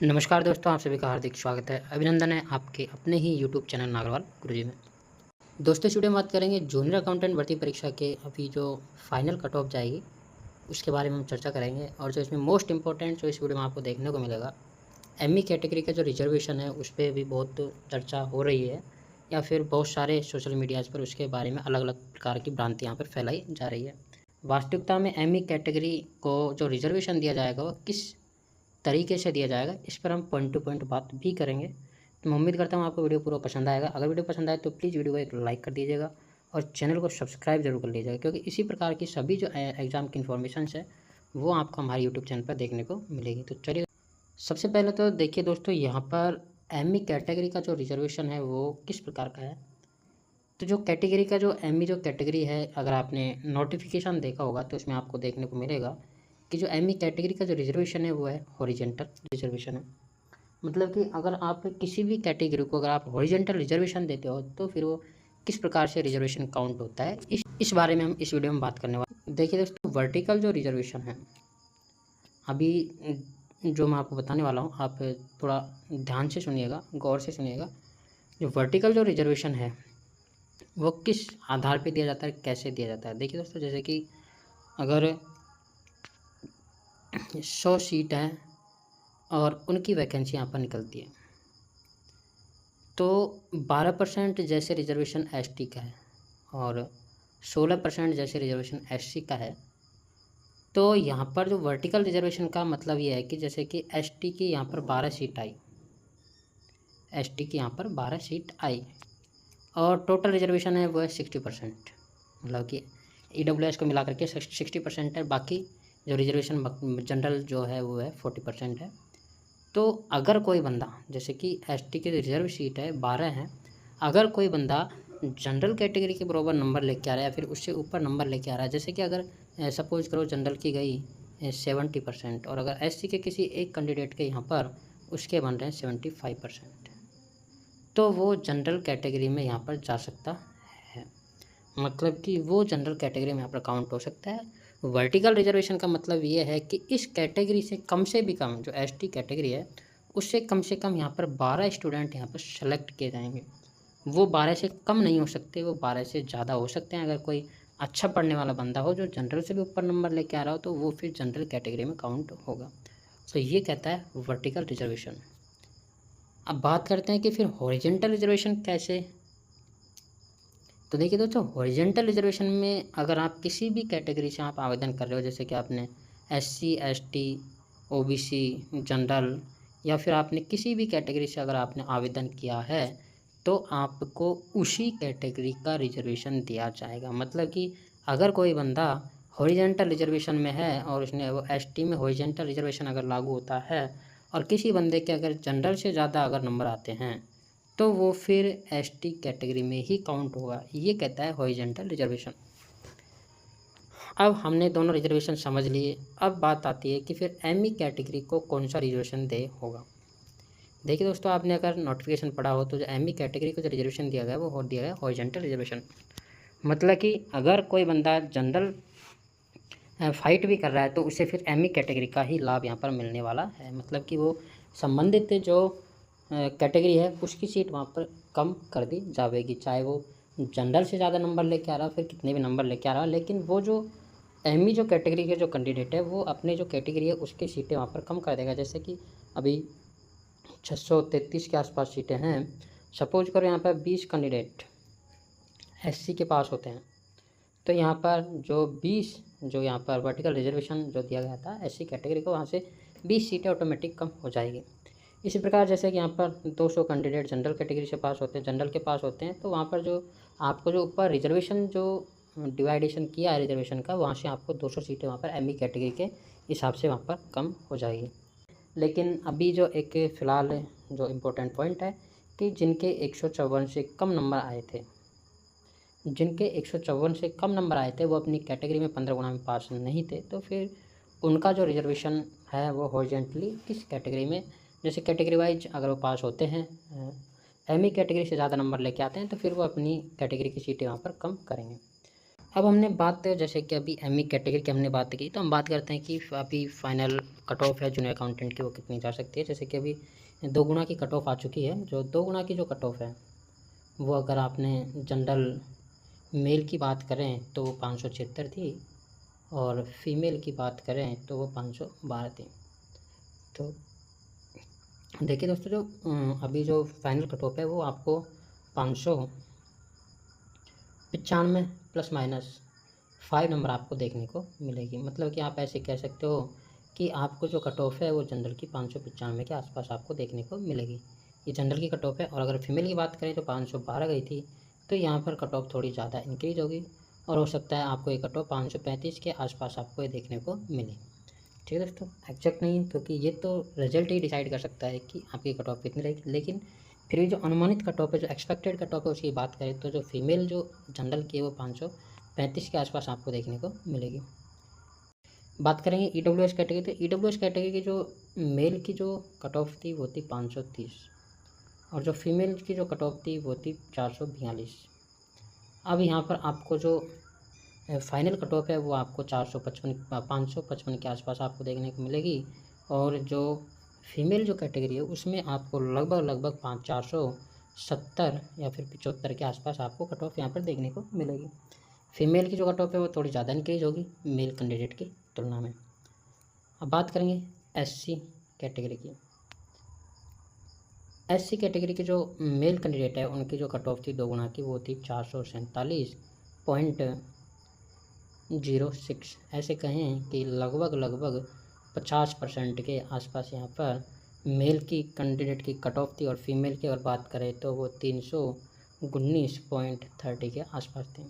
नमस्कार दोस्तों, आप सभी का हार्दिक स्वागत है। अभिनंदन है आपके अपने ही यूट्यूब चैनल नागरवाल गुरुजी में। दोस्तों, इस वीडियो में बात करेंगे जूनियर अकाउंटेंट भर्ती परीक्षा के अभी जो फाइनल कट ऑफ जाएगी उसके बारे में हम चर्चा करेंगे। और जो इसमें मोस्ट इम्पोर्टेंट जो इस वीडियो में आपको देखने को मिलेगा, एमई कैटेगरी का जो रिजर्वेशन है उस पर भी बहुत चर्चा हो रही है, या फिर बहुत सारे सोशल मीडियाज़ पर उसके बारे में अलग अलग प्रकार की भ्रांति यहाँ पर फैलाई जा रही है। वास्तविकता में एमई कैटेगरी को जो रिजर्वेशन दिया जाएगा वो किस तरीके से दिया जाएगा, इस पर हम पॉइंट टू पॉइंट बात भी करेंगे। तो मैं उम्मीद करता हूँ आपको वीडियो पूरा पसंद आएगा। अगर वीडियो पसंद आए तो प्लीज़ वीडियो को एक लाइक कर दीजिएगा और चैनल को सब्सक्राइब जरूर कर लीजिएगा, क्योंकि इसी प्रकार की सभी जो एग्ज़ाम की इन्फॉर्मेशन है वो आपको हमारे यूट्यूब चैनल पर देखने को मिलेगी। तो चलिए, सबसे पहले तो देखिए दोस्तों, यहाँ पर एमई कैटेगरी का जो रिजर्वेशन है वो किस प्रकार का है। तो जो कैटेगरी का जो एमई जो कैटेगरी है, अगर आपने नोटिफिकेशन देखा होगा तो उसमें आपको देखने को मिलेगा कि जो एमई कैटेगरी का जो रिजर्वेशन है वो है हॉरिजेंटल रिजर्वेशन है। मतलब कि अगर आप किसी भी कैटेगरी को अगर आप हॉरिजेंटल रिजर्वेशन देते हो तो फिर वो किस प्रकार से रिजर्वेशन काउंट होता है, इस बारे में हम इस वीडियो में बात करने वाले। देखिए दोस्तों, वर्टिकल जो रिजर्वेशन है, अभी जो मैं आपको बताने वाला हूँ आप थोड़ा ध्यान से सुनिएगा, गौर से सुनिएगा। जो वर्टिकल जो रिजर्वेशन है वो किस आधार पे दिया जाता है, कैसे दिया जाता है। देखिए दोस्तों, जैसे कि अगर 100 सीट है और उनकी वैकेंसी यहाँ पर निकलती है तो 12% जैसे रिजर्वेशन एसटी का है और 16% जैसे रिजर्वेशन एससी का है। तो यहाँ पर जो वर्टिकल रिजर्वेशन का मतलब ये है कि जैसे कि एसटी की यहाँ पर 12 सीट आई, एसटी की यहाँ पर 12 सीट आई और टोटल रिजर्वेशन है वो है 60%। मतलब कि ईडब्ल्यूएस को मिला करके 60% है, बाकी जो रिजर्वेशन जनरल जो है वो है 40% है। तो अगर कोई बंदा, जैसे कि एसटी की रिजर्व सीट है 12 है, अगर कोई बंदा जनरल कैटेगरी के बराबर नंबर लेके आ रहा है या फिर उससे ऊपर नंबर लेके आ रहा है, जैसे कि अगर सपोज करो जनरल की गई 70% और अगर एससी के किसी एक कैंडिडेट के यहाँ पर उसके बन रहे हैं 75%, तो वो जनरल कैटेगरी में यहाँ पर जा सकता है। मतलब कि वो जनरल कैटेगरी में यहाँ पर काउंट हो सकता है। वर्टिकल रिजर्वेशन का मतलब ये है कि इस कैटेगरी से कम से भी कम, जो एसटी कैटेगरी है उससे कम से कम यहाँ पर 12 स्टूडेंट यहाँ पर सेलेक्ट किए जाएंगे। वो 12 से कम नहीं हो सकते, वो 12 से ज़्यादा हो सकते हैं। अगर कोई अच्छा पढ़ने वाला बंदा हो जो जनरल से भी ऊपर नंबर लेके आ रहा हो तो वो फिर जनरल कैटेगरी में काउंट होगा। तो ये कहता है वर्टिकल रिजर्वेशन। अब बात करते हैं कि फिर हॉरिजेंटल रिजर्वेशन कैसे। तो देखिए दोस्तों, हॉरिजेंटल रिजर्वेशन में अगर आप किसी भी कैटेगरी से आप आवेदन कर रहे हो, जैसे कि आपने एससी, एसटी, ओबीसी, जनरल, या फिर आपने किसी भी कैटेगरी से अगर आपने आवेदन किया है तो आपको उसी कैटेगरी का रिजर्वेशन दिया जाएगा। मतलब कि अगर कोई बंदा हॉरिजेंटल रिजर्वेशन में है और उसने वो एसटी में हॉरिजेंटल रिजर्वेशन अगर लागू होता है और किसी बंदे के अगर जनरल से ज़्यादा अगर नंबर आते हैं तो वो फिर एसटी कैटेगरी में ही काउंट होगा। ये कहता है हॉरिजेंटल रिजर्वेशन। अब हमने दोनों रिजर्वेशन समझ लिए। अब बात आती है कि फिर एमई कैटेगरी को कौन सा रिजर्वेशन दे होगा। देखिए दोस्तों, आपने अगर नोटिफिकेशन पढ़ा हो तो जो एमई कैटेगरी को जो रिजर्वेशन दिया गया है वो दिया गया हॉरिजेंटल रिजर्वेशन। मतलब कि अगर कोई बंदा जनरल फाइट भी कर रहा है तो उसे फिर एमई कैटेगरी का ही लाभ यहाँ पर मिलने वाला है। मतलब कि वो संबंधित जो कैटेगरी है उसकी सीट वहाँ पर कम कर दी जाएगी, चाहे वो जनरल से ज़्यादा नंबर लेके आ रहा फिर कितने भी नंबर लेके आ रहा, लेकिन वो जो एमई जो कैटेगरी के जो कैंडिडेट है वो अपने जो कैटेगरी है उसकी सीटें वहाँ पर कम कर देगा। जैसे कि अभी 633 के आसपास सीटें हैं। सपोज करो यहाँ पर 20 कैंडिडेट एससी के पास होते हैं तो यहाँ पर जो 20 जो यहाँ पर वर्टिकल रिजर्वेशन जो दिया गया था एससी कैटेगरी को, वहाँ से 20 सीटें ऑटोमेटिक कम हो जाएगी। इसी प्रकार जैसे कि यहाँ पर 200 कैंडिडेट जनरल कैटेगरी से पास होते हैं, जनरल के पास होते हैं, तो वहाँ पर जो आपको जो ऊपर रिजर्वेशन जो डिवाइडेशन किया है रिजर्वेशन का, वहाँ से आपको 200 सीटें वहाँ पर एमई कैटेगरी के हिसाब से वहाँ पर कम हो जाएगी। लेकिन अभी जो एक फ़िलहाल जो इम्पोर्टेंट पॉइंट है कि जिनके 154 से कम नंबर आए थे, जिनके 154 से कम नंबर आए थे वो अपनी कैटेगरी में 15 गुना में पास नहीं थे, तो फिर उनका जो रिजर्वेशन है वो हॉरिजेंटली किस कैटेगरी में, जैसे कैटेगरी वाइज अगर वो पास होते हैं एमई कैटेगरी से ज़्यादा नंबर लेके आते हैं तो फिर वो अपनी कैटेगरी की सीटें वहाँ पर कम करेंगे। अब हमने बात जैसे कि अभी एमई कैटेगरी की हमने बात की, तो हम बात करते हैं कि अभी फाइनल कट ऑफ है जूनियर अकाउंटेंट की, वो कितनी जा सकती है। जैसे कि अभी 2 गुना की कट ऑफ आ चुकी है। जो 2 गुना की जो कट ऑफ है वो अगर आपने जनरल मेल की बात करें तो वो 576 थी, और फीमेल की बात करें तो वो 512 थी। तो देखिए दोस्तों, जो अभी जो फाइनल कट ऑफ है वो आपको 595 प्लस माइनस 5 नंबर आपको देखने को मिलेगी। मतलब कि आप ऐसे कह सकते हो कि आपको जो कट ऑफ है वो जनरल की 595 के आसपास आपको देखने को मिलेगी। ये जनरल की कट ऑफ है। और अगर फीमेल की बात करें तो 512 गई थी, तो यहाँ पर कट ऑफ थोड़ी ज़्यादा इंक्रीज होगी, और हो सकता है आपको ये कट ऑफ 535 के आसपास आपको ये देखने को मिले। ठीक है दोस्तों, एग्जैक्ट नहीं है, क्योंकि ये तो रिजल्ट ही डिसाइड कर सकता है कि आपकी कट ऑफ कितनी रहेगी। लेकिन फिर जो अनुमानित कट ऑफ है, जो एक्सपेक्टेड कट ऑफ है, उसकी बात करें तो जो फीमेल जो जनरल की है वो 535 के आसपास आपको देखने को मिलेगी। बात करेंगे ईडब्ल्यूएस कैटेगरी, तो ईडब्ल्यूएस कैटेगरी की जो मेल की जो कट ऑफ थी वो थी 530, और जो फीमेल की जो कट ऑफ थी वो थी 442। अब यहाँ पर आपको जो फाइनल कट ऑफ है वो आपको 555 के आसपास आपको देखने को मिलेगी। और जो फीमेल जो कैटेगरी है उसमें आपको लगभग 470 या फिर 75 के आसपास आपको कट ऑफ यहाँ पर देखने को मिलेगी। फीमेल की जो कट ऑफ है वो थोड़ी ज़्यादा इंक्रीज होगी मेल कैंडिडेट की तुलना में। अब बात करेंगे एससी कैटेगरी की। एससी कैटेगरी के जो मेल कैंडिडेट है उनकी जो कट ऑफ थी 2 गुना की, वो थी 447.06। ऐसे कहें कि लगभग 50% के आसपास यहाँ पर मेल की कैंडिडेट की कट ऑफ थी, और फीमेल की अगर बात करें तो वो 319.30 के आसपास थी।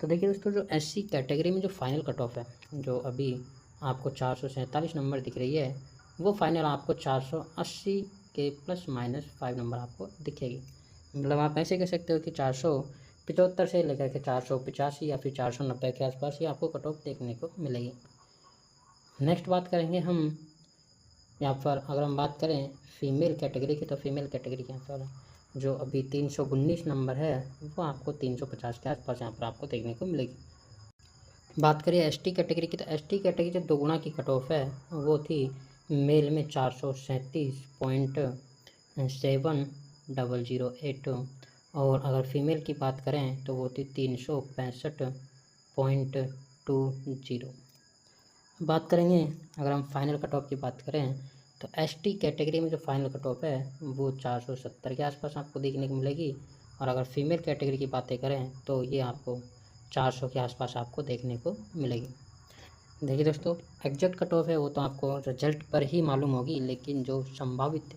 तो देखिए दोस्तों, जो एससी कैटेगरी में जो फाइनल कट ऑफ है, जो अभी आपको 447 नंबर दिख रही है, वो फाइनल आपको 480 के प्लस माइनस 5 नंबर आपको दिखेगी। मतलब आप ऐसे कह सकते हो कि 475 से लेकर के 485 या फिर 490 के आसपास ही आपको कट ऑफ देखने को मिलेगी। नेक्स्ट बात करेंगे हम यहाँ पर, अगर हम बात करें फीमेल कैटेगरी की, तो फीमेल कैटेगरी के यहाँ पर जो अभी 319 नंबर है वो आपको 350 के आसपास यहाँ पर आपको देखने को मिलेगी। बात करें एसटी कैटेगरी की, तो एसटी कैटेगरी जो 2 गुना की कट ऑफ है वो थी मेल में 437.7008, और अगर फीमेल की बात करें तो वो थी 365.20। बात करेंगे अगर हम फाइनल कट ऑफ की बात करें, तो एसटी कैटेगरी में जो फाइनल कट ऑफ है वो 470 के आसपास आपको देखने को मिलेगी, और अगर फीमेल कैटेगरी की बातें करें तो ये आपको 400 के आसपास आपको देखने को मिलेगी। देखिए दोस्तों, एग्जैक्ट कट ऑफ है वो तो आपको रिजल्ट पर ही मालूम होगी, लेकिन जो संभावित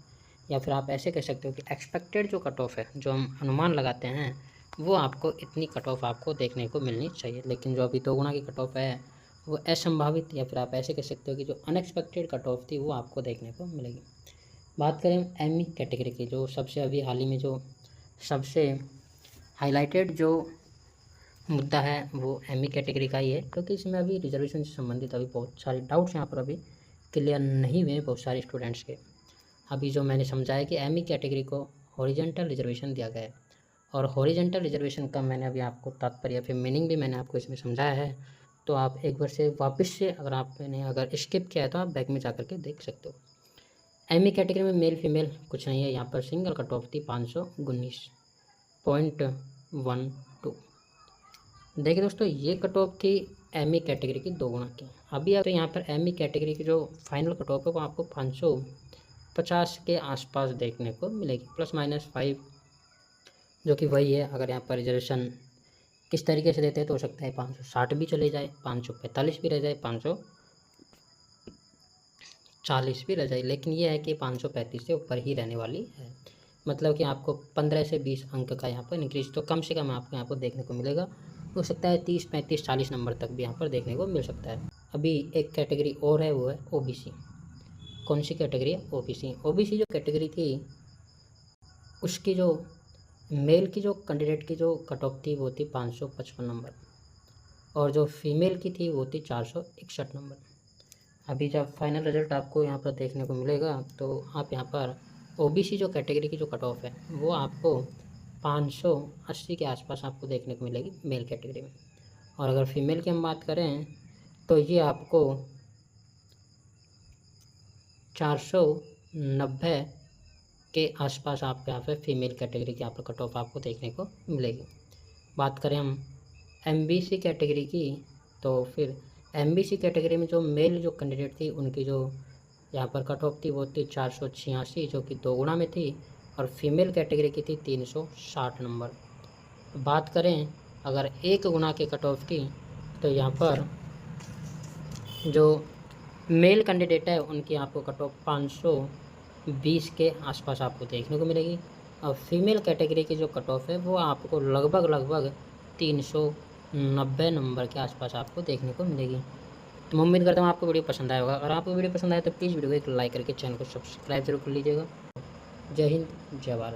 या फिर आप ऐसे कह सकते हो कि एक्सपेक्टेड जो कट ऑफ है, जो हम अनुमान लगाते हैं, वो आपको इतनी कट ऑफ आपको देखने को मिलनी चाहिए। लेकिन जो अभी 2 गुना की कट ऑफ है वो असंभावित या फिर आप ऐसे कह सकते हो कि जो अनएक्सपेक्टेड कट ऑफ थी वो आपको देखने को मिलेगी। बात करें एमई कैटेगरी की, जो सबसे अभी हाल ही में जो सबसे हाईलाइटेड जो मुद्दा है वो एमई कैटेगरी का ही है, क्योंकि इसमें अभी रिजर्वेशन से संबंधित अभी बहुत सारे डाउट्स यहाँ पर अभी क्लियर नहीं हुए बहुत सारे स्टूडेंट्स के। अभी जो मैंने समझाया कि एमई कैटेगरी को हॉरिजॉन्टल रिजर्वेशन दिया गया है, और हॉरिजॉन्टल रिजर्वेशन का मैंने अभी आपको तात्पर्य या फिर मीनिंग भी मैंने आपको इसमें समझाया है। तो आप एक बार से वापस से अगर आपने अगर स्किप किया है तो आप बैक में जा कर के देख सकते हो। एमई कैटेगरी में मेल फीमेल कुछ नहीं है, यहाँ पर सिंगल कट ऑफ थी 519.12। देखिए दोस्तों, ये कट ऑफ थी एमई कैटेगरी की 2 गुना की। अभी आप तो यहाँ पर एमई कैटेगरी की जो फाइनल कट ऑफ है वो आपको 550 के आसपास देखने को मिलेगी, प्लस माइनस 5, जो कि वही है। अगर यहाँ पर रिजर्वेशन किस तरीके से देते हैं तो हो सकता है 560 भी चले जाए, 545 भी रह जाए, 540 भी रह जाए, लेकिन ये है कि 535 से ऊपर ही रहने वाली है। मतलब कि आपको 15 से 20 अंक का यहाँ पर इंक्रीज तो कम से कम आपको यहाँ पर देखने को मिलेगा। हो सकता है 30, 35, 40 नंबर तक भी यहाँ पर देखने को मिल सकता है। अभी एक कैटेगरी और है, वो है ओबीसी। कौन सी कैटेगरी है? ओबीसी। ओबीसी जो कैटेगरी थी उसकी जो मेल की जो कैंडिडेट की जो कट ऑफ थी वो थी 555 नंबर, और जो फीमेल की थी वो थी 461 नंबर। अभी जब फाइनल रिजल्ट आपको यहाँ पर देखने को मिलेगा तो आप यहाँ पर ओबीसी जो कैटेगरी की जो कट ऑफ है वो आपको 580 के आसपास आपको देखने को मिलेगी मेल कैटेगरी में। और अगर फीमेल की हम बात करें तो ये आपको 490 के आसपास आपके यहाँ पे फीमेल कैटेगरी की यहाँ पर कट ऑफ आपको देखने को मिलेगी। बात करें हम एमबीसी कैटेगरी की, तो फिर एमबीसी कैटेगरी में जो मेल जो कैंडिडेट थी उनकी जो यहाँ पर कट ऑफ थी वो थी 486, जो कि 2 गुना में थी, और फीमेल कैटेगरी की थी 360 नंबर। बात करें अगर 1 गुना के कट ऑफ की, तो यहाँ पर जो मेल कैंडिडेट है उनकी आपको कट ऑफ 520 के आसपास आपको देखने को मिलेगी, और फीमेल कैटेगरी की जो कट ऑफ है वो आपको लगभग 390 नंबर के आसपास आपको देखने को मिलेगी। तो मैं उम्मीद करता हूँ आपको वीडियो पसंद आया होगा। अगर आपको वीडियो पसंद आए तो प्लीज़ वीडियो को एक लाइक करके चैनल को सब्सक्राइब जरूर कर लीजिएगा। जय हिंद, जय भारत।